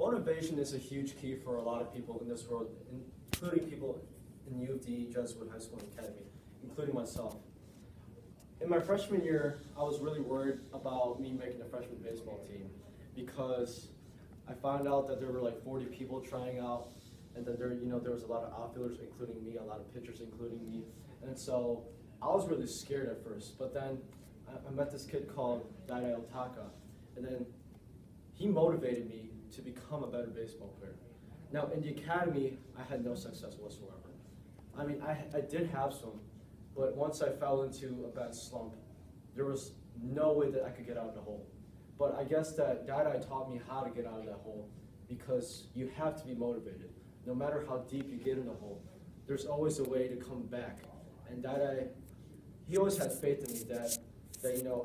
Motivation is a huge key for a lot of people in this world, including people in U of D, Jesuit High School and Academy, including myself. In my freshman year, I was really worried about me making the freshman baseball team because I found out that there were like 40 people trying out, and that there was a lot of outfielders, including me, a lot of pitchers, including me, and so I was really scared at first. But then I met this kid called Daidai Otaka, and then he motivated me to become a better baseball player. Now, in the academy, I had no success whatsoever. I mean, I did have some, but once I fell into a bad slump, there was no way that I could get out of the hole. But I guess that Daidai taught me how to get out of that hole, because you have to be motivated. No matter how deep you get in the hole, there's always a way to come back. And Daidai, he always had faith in me that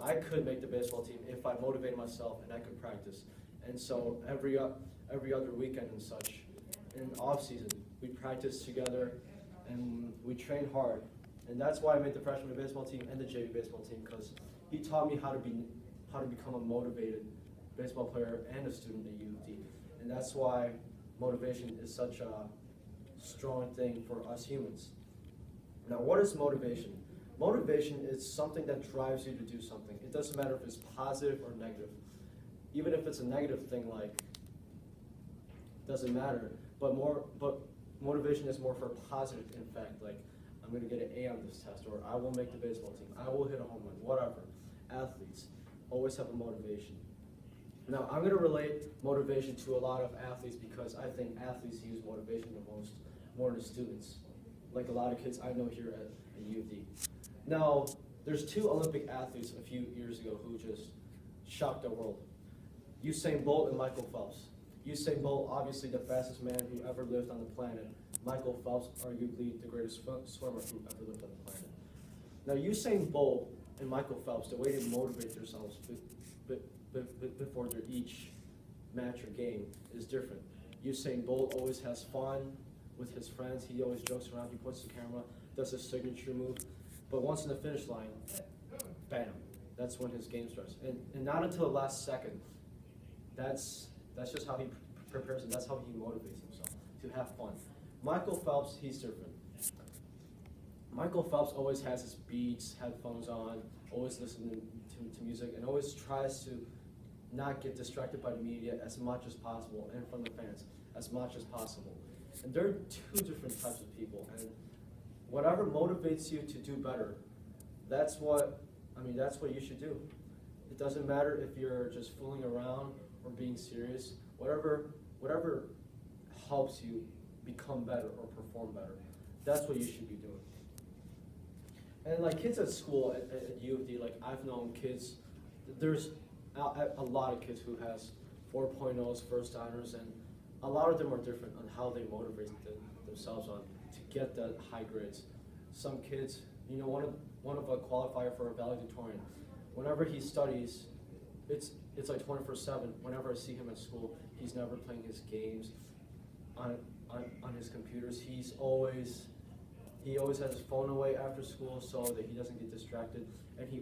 I could make the baseball team if I motivated myself and I could practice. And so every other weekend and such, in off season, we practiced together and we trained hard. And that's why I made the freshman baseball team and the JV baseball team, because he taught me how to become a motivated baseball player and a student at U of D. And that's why motivation is such a strong thing for us humans. Now, what is motivation? Motivation is something that drives you to do something. It doesn't matter if it's positive or negative. Even if it's a negative thing, like, doesn't matter. But motivation is more for positive, in fact, like, I'm going to get an A on this test, or I will make the baseball team, I will hit a home run, whatever. Athletes always have a motivation. Now, I'm going to relate motivation to a lot of athletes because I think athletes use motivation the most, more than students, like a lot of kids I know here at U of D. Now, there's two Olympic athletes a few years ago who just shocked the world. Usain Bolt and Michael Phelps. Usain Bolt, obviously the fastest man who ever lived on the planet. Michael Phelps, arguably the greatest swimmer who ever lived on the planet. Now, Usain Bolt and Michael Phelps, the way they motivate themselves before their each match or game is different. Usain Bolt always has fun with his friends. He always jokes around. He puts the camera, does his signature move. But once in the finish line, bam, that's when his game starts. And not until the last second. That's just how he prepares, and that's how he motivates himself, to have fun. Michael Phelps, he's different. Michael Phelps always has his beats, headphones on, always listening to music, and always tries to not get distracted by the media as much as possible, and from the fans as much as possible. And there are two different types of people, and whatever motivates you to do better, that's what you should do. It doesn't matter if you're just fooling around or being serious. Whatever helps you become better or perform better, that's what you should be doing. And like kids at school at U of D, like I've known kids, there's a lot of kids who has 4.0s, first honors, and a lot of them are different on how they motivate themselves on to get the high grades. Some kids, one of a qualifier for a valedictorian, whenever he studies, it's like 24/7. Whenever I see him at school, he's never playing his games on his computers. He always has his phone away after school so that he doesn't get distracted, and he's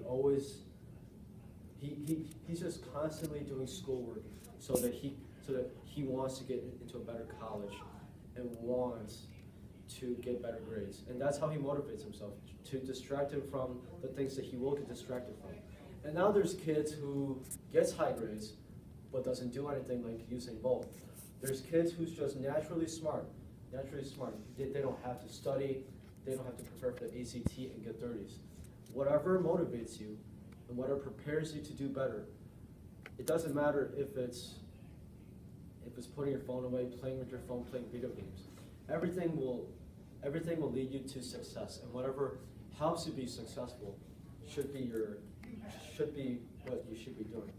just constantly doing schoolwork so that he wants to get into a better college and wants to get better grades. And that's how he motivates himself, to distract him from the things that he will get distracted from. And now there's kids who gets high grades but doesn't do anything, like Usain Bolt. There's kids who's just naturally smart. They don't have to study, they don't have to prepare for the ACT and get 30s. Whatever motivates you and whatever prepares you to do better, it doesn't matter if it's putting your phone away, playing with your phone, playing video games. Everything will lead you to success, and whatever helps you be successful should be what you should be doing.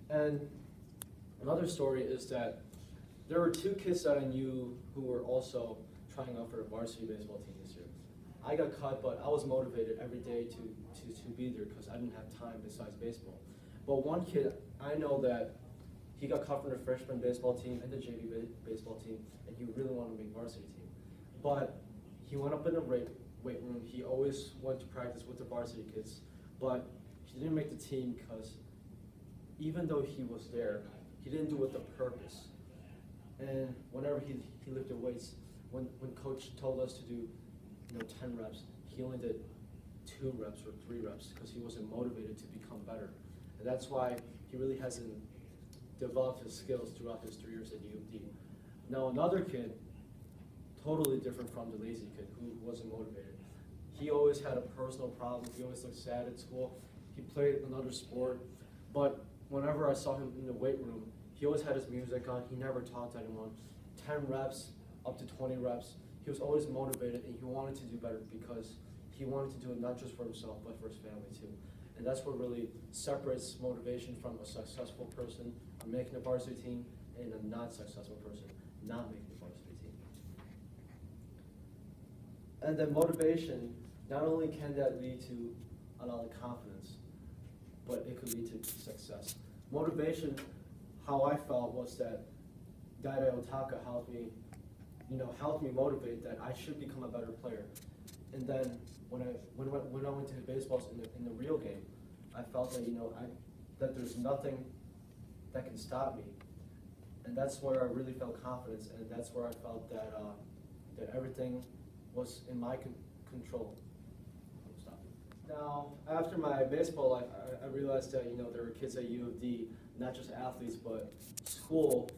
And another story is that there were two kids that I knew who were also trying out for the varsity baseball team this year. I got cut, but I was motivated every day to be there because I didn't have time besides baseball. But one kid, I know that he got cut from the freshman baseball team and the JV baseball team, and he really wanted to make varsity team. But he went up in the weight room. He always went to practice with the varsity kids, but he didn't make the team because even though he was there, he didn't do it with the purpose. And whenever he lifted weights, when coach told us to do 10 reps, he only did 2 reps or 3 reps because he wasn't motivated to become better. And that's why he really hasn't developed his skills throughout his 3 years at U of D. Now another kid, totally different from the lazy kid who wasn't motivated. He always had a personal problem. He always looked sad at school. He played another sport, but whenever I saw him in the weight room, he always had his music on. He never talked to anyone. 10 reps, up to 20 reps. He was always motivated, and he wanted to do better because he wanted to do it not just for himself, but for his family too. And that's what really separates motivation from a successful person making a varsity team and a not successful person not making the varsity team. And then motivation, not only can that lead to a lot of confidence, but it could lead to success. Motivation, how I felt was that Daidai Otaka helped me motivate that I should become a better player. And then when I went to the baseballs in the real game, I felt that that there's nothing that can stop me, and that's where I really felt confidence, and that's where I felt that that everything was in my control. Now, after my baseball life, I realized that there were kids at U of D, not just athletes, but school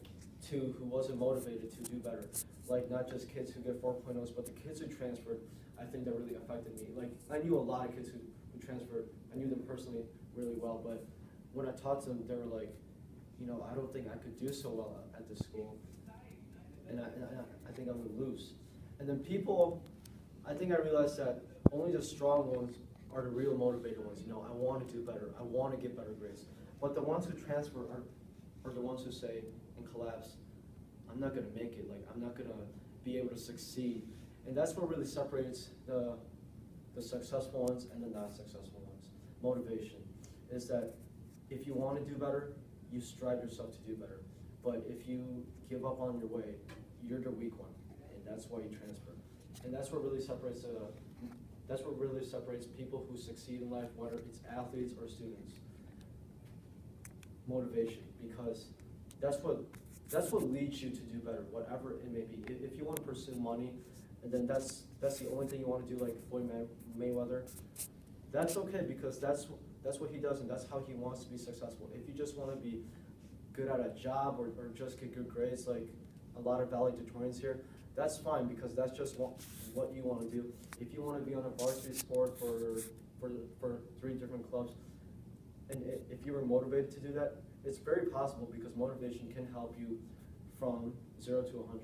too, who wasn't motivated to do better. Like not just kids who get 4.0s, but the kids who transferred. I think that really affected me. Like I knew a lot of kids who transferred. I knew them personally really well, but when I talked to them, they were like, I don't think I could do so well at this school, and I think I'm gonna lose. And then people, I think I realized that only the strong ones are the real motivated ones. I want to do better. I want to get better grades. But the ones who transfer are the ones who say and collapse, I'm not gonna make it. Like I'm not gonna be able to succeed. And that's what really separates the successful ones and the not successful ones. Motivation is that if you want to do better, you strive yourself to do better. But if you give up on your way, you're the weak one, and that's why you transfer. And that's what really separates people who succeed in life, whether it's athletes or students. Motivation, because that's what leads you to do better, whatever it may be. If you want to pursue money, and then that's the only thing you want to do, like Floyd Mayweather, that's okay because that's what he does and that's how he wants to be successful. If you just want to be good at a job or just get good grades, like a lot of valedictorians here, that's fine because that's just what you want to do. If you want to be on a varsity sport for 3 different clubs, and if you were motivated to do that, it's very possible because motivation can help you from 0 to 100.